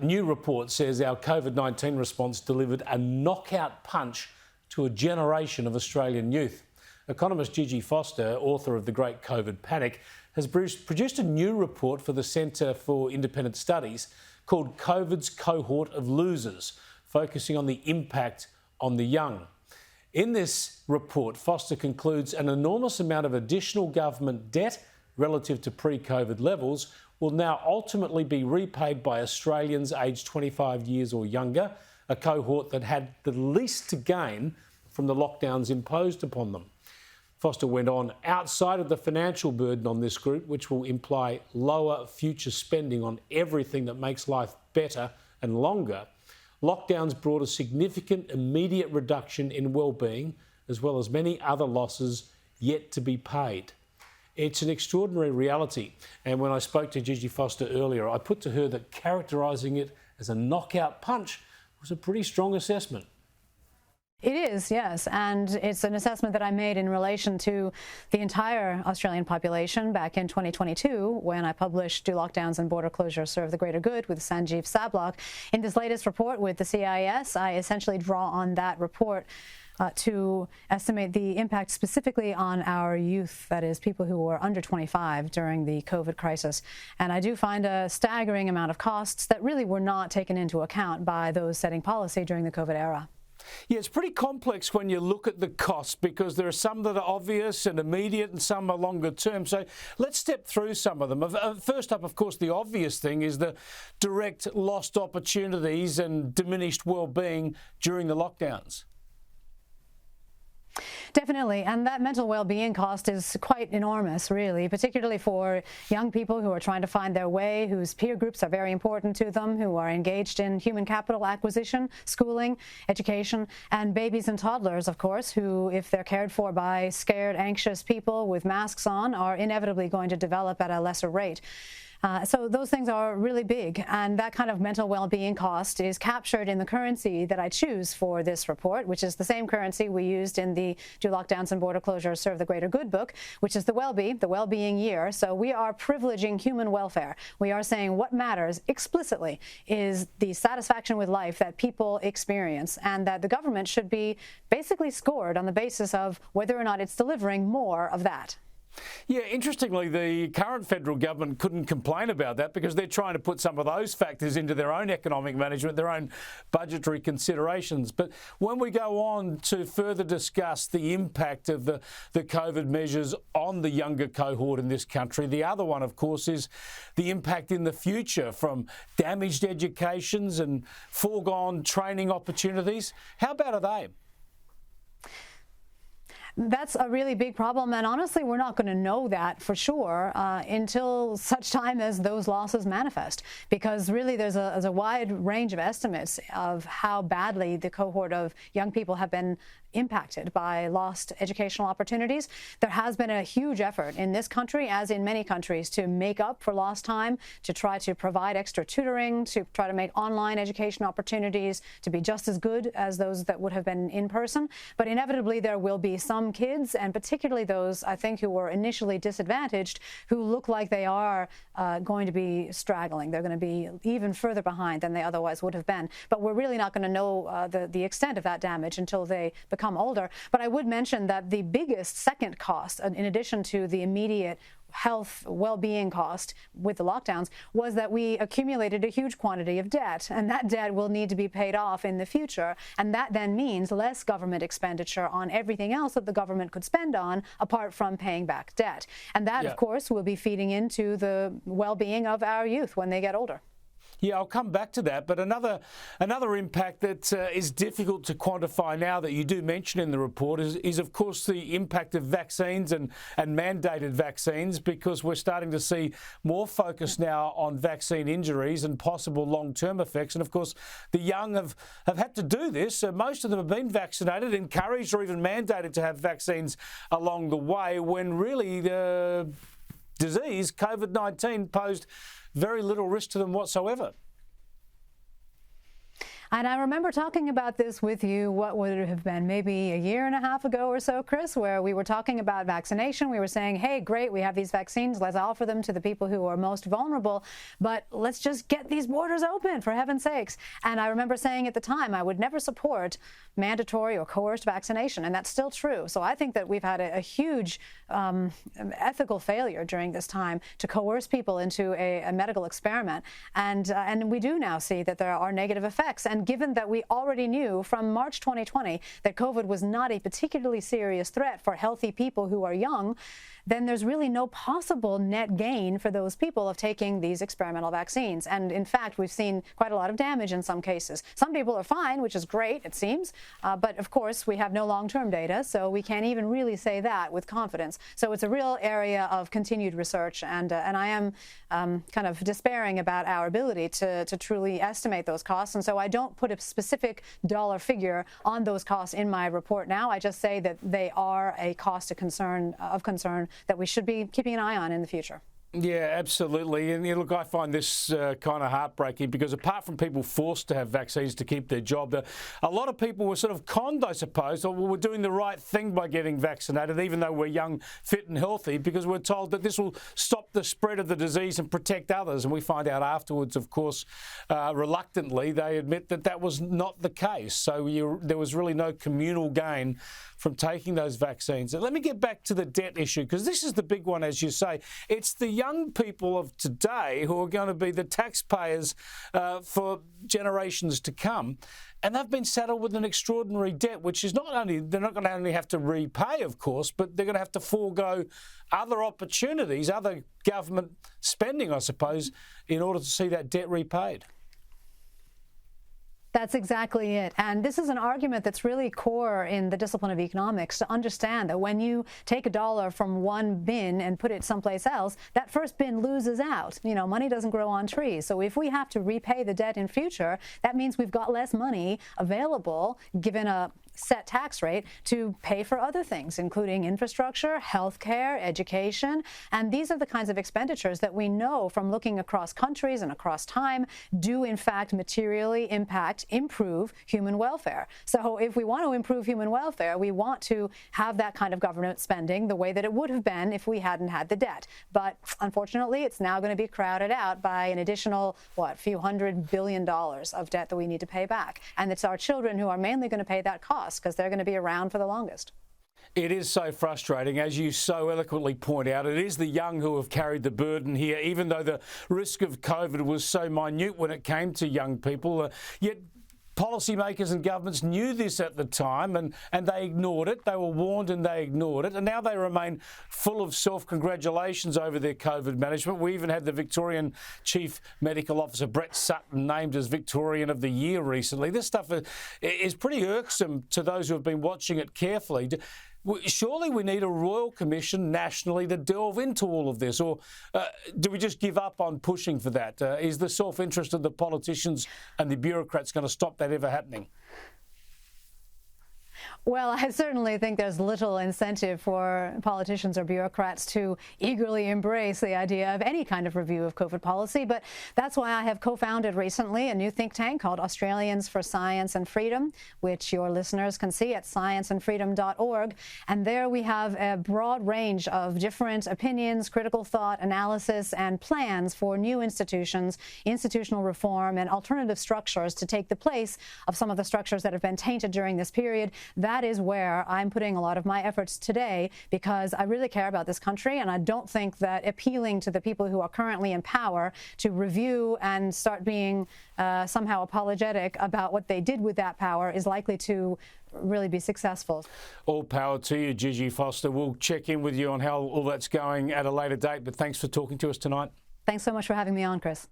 A new report says our COVID-19 response delivered a knockout punch to a generation of Australian youth. Economist Gigi, author of The Great COVID Panic, has produced a new report for the Centre for Independent Studies called COVID's Cohort of Losers, focusing on the impact on the young. In this report, Foster concludes an enormous amount of additional government debt relative to pre-COVID levels will now ultimately be repaid by Australians aged 25 years or younger, a cohort that had the least to gain from the lockdowns imposed upon them. Foster went on, outside of the financial burden on this group, which will imply lower future spending on everything that makes life better and longer, lockdowns brought a significant immediate reduction in wellbeing, as well as many other losses yet to be paid. It's an extraordinary reality, and when I spoke to Gigi Foster earlier, I put to her that characterising it as a knockout punch was a pretty strong assessment. It is, yes, and it's an assessment that I made in relation to the entire Australian population back in 2022 when I published Do Lockdowns and Border Closure Serve the Greater Good with Sanjeev Sablock. In this latest report with the CIS, I essentially draw on that report to estimate the impact specifically on our youth, that is, people who were under 25 during the COVID crisis. And I do find a staggering amount of costs that really were not taken into account by those setting policy during the COVID era. Yeah, it's pretty complex when you look at the costs because there are some that are obvious and immediate and some are longer term. So let's step through some of them. First up, of course, the obvious thing is the direct lost opportunities and diminished well-being during the lockdowns. Definitely, and that mental well-being cost is quite enormous, really, particularly for young people who are trying to find their way, whose peer groups are very important to them, who are engaged in human capital acquisition, schooling, education, and babies and toddlers, of course, who, if they're cared for by scared, anxious people with masks on, are inevitably going to develop at a lesser rate. So those things are really big, and that kind of mental well-being cost is captured in the currency that I choose for this report, which is the same currency we used in the Do Lockdowns and Border Closure Serve the Greater Good book, which is the well-being year. So we are privileging human welfare. We are saying what matters explicitly is the satisfaction with life that people experience, and that the government should be basically scored on the basis of whether or not it's delivering more of that. Yeah, interestingly, the current federal government couldn't complain about that because they're trying to put some of those factors into their own economic management, their own budgetary considerations. But when we go on to further discuss the impact of the COVID measures on the younger cohort in this country, the other one, of course, is the impact in the future from damaged educations and foregone training opportunities. How bad are they? That's a really big problem, and honestly, we're not going to know that for sure until such time as those losses manifest, because really there's a wide range of estimates of how badly the cohort of young people have been impacted by lost educational opportunities. There has been a huge effort in this country, as in many countries, to make up for lost time, to try to provide extra tutoring, to try to make online education opportunities to be just as good as those that would have been in person. But inevitably, there will be some kids, and particularly those, I think, who were initially disadvantaged, who look like they are going to be straggling. They're going to be even further behind than they otherwise would have been. But we're really not going to know the extent of that damage until they become older. But I would mention that the biggest second cost, in addition to the immediate health well-being cost with the lockdowns, was that we accumulated a huge quantity of debt, and that debt will need to be paid off in the future, and that then means less government expenditure on everything else that the government could spend on apart from paying back debt. And that, of course, will be feeding into the well-being of our youth when they get older. Yeah, I'll come back to that. But another impact that is difficult to quantify now that you do mention in the report is of course, the impact of vaccines and mandated vaccines, because we're starting to see more focus now on vaccine injuries and possible long-term effects. And of course, the young have had to do this. Most of them have been vaccinated, encouraged or even mandated to have vaccines along the way, when really the disease, COVID-19, posed very little risk to them whatsoever. And I remember talking about this with you, what would it have been, maybe a year and a half ago or so, Chris, where we were talking about vaccination. We were saying, hey, great, we have these vaccines. Let's offer them to the people who are most vulnerable. But let's just get these borders open, for heaven's sakes. And I remember saying at the time, I would never support mandatory or coerced vaccination. And that's still true. So I think that we've had a huge ethical failure during this time to coerce people into a medical experiment. And we do now see that there are negative effects. And given that we already knew from March 2020 that COVID was not a particularly serious threat for healthy people who are young, then there's really no possible net gain for those people of taking these experimental vaccines. And in fact, we've seen quite a lot of damage in some cases. Some people are fine, which is great, it seems. But of course, we have no long-term data, so we can't even really say that with confidence. So it's a real area of continued research. And I am kind of despairing about our ability to truly estimate those costs. And so I don't put a specific dollar figure on those costs in my report now. I just say that they are a cost of concern that we should be keeping an eye on in the future. Yeah, absolutely. And look, I find this kind of heartbreaking because apart from people forced to have vaccines to keep their job, a lot of people were sort of conned, I suppose, or we're doing the right thing by getting vaccinated, even though we're young, fit and healthy, because we're told that this will stop the spread of the disease and protect others. And we find out afterwards, of course, reluctantly, they admit that that was not the case. So there was really no communal gain from taking those vaccines. And let me get back to the debt issue, because this is the big one, as you say. It's the young people of today who are going to be the taxpayers for generations to come. And they've been saddled with an extraordinary debt, which is they're not going to only have to repay, of course, but they're going to have to forego other opportunities, other government spending, I suppose, in order to see that debt repaid. That's exactly it. And this is an argument that's really core in the discipline of economics, to understand that when you take a dollar from one bin and put it someplace else, that first bin loses out. You know, money doesn't grow on trees. So if we have to repay the debt in future, that means we've got less money available, given a set tax rate, to pay for other things, including infrastructure, healthcare, education. And these are the kinds of expenditures that we know from looking across countries and across time do in fact materially improve human welfare. So if we want to improve human welfare, we want to have that kind of government spending the way that it would have been if we hadn't had the debt. But unfortunately, it's now going to be crowded out by an additional, few $100 billion of debt that we need to pay back. And it's our children who are mainly going to pay that cost, because they're going to be around for the longest. It is so frustrating, as you so eloquently point out. It is the young who have carried the burden here, even though the risk of COVID was so minute when it came to young people. Yet policymakers and governments knew this at the time and they ignored it. They were warned and they ignored it. And now they remain full of self-congratulations over their COVID management. We even had the Victorian Chief Medical Officer, Brett Sutton, named as Victorian of the Year recently. This stuff is pretty irksome to those who have been watching it carefully. Surely we need a royal commission nationally to delve into all of this, or do we just give up on pushing for that? Is the self-interest of the politicians and the bureaucrats going to stop that ever happening? Well, I certainly think there's little incentive for politicians or bureaucrats to eagerly embrace the idea of any kind of review of COVID policy. But that's why I have co-founded recently a new think tank called Australians for Science and Freedom, which your listeners can see at scienceandfreedom.org. And there we have a broad range of different opinions, critical thought, analysis, and plans for new institutions, institutional reform, and alternative structures to take the place of some of the structures that have been tainted during this period. That is where I'm putting a lot of my efforts today, because I really care about this country, and I don't think that appealing to the people who are currently in power to review and start being somehow apologetic about what they did with that power is likely to really be successful. All power to you, Gigi Foster. We'll check in with you on how all that's going at a later date, but thanks for talking to us tonight. Thanks so much for having me on, Chris.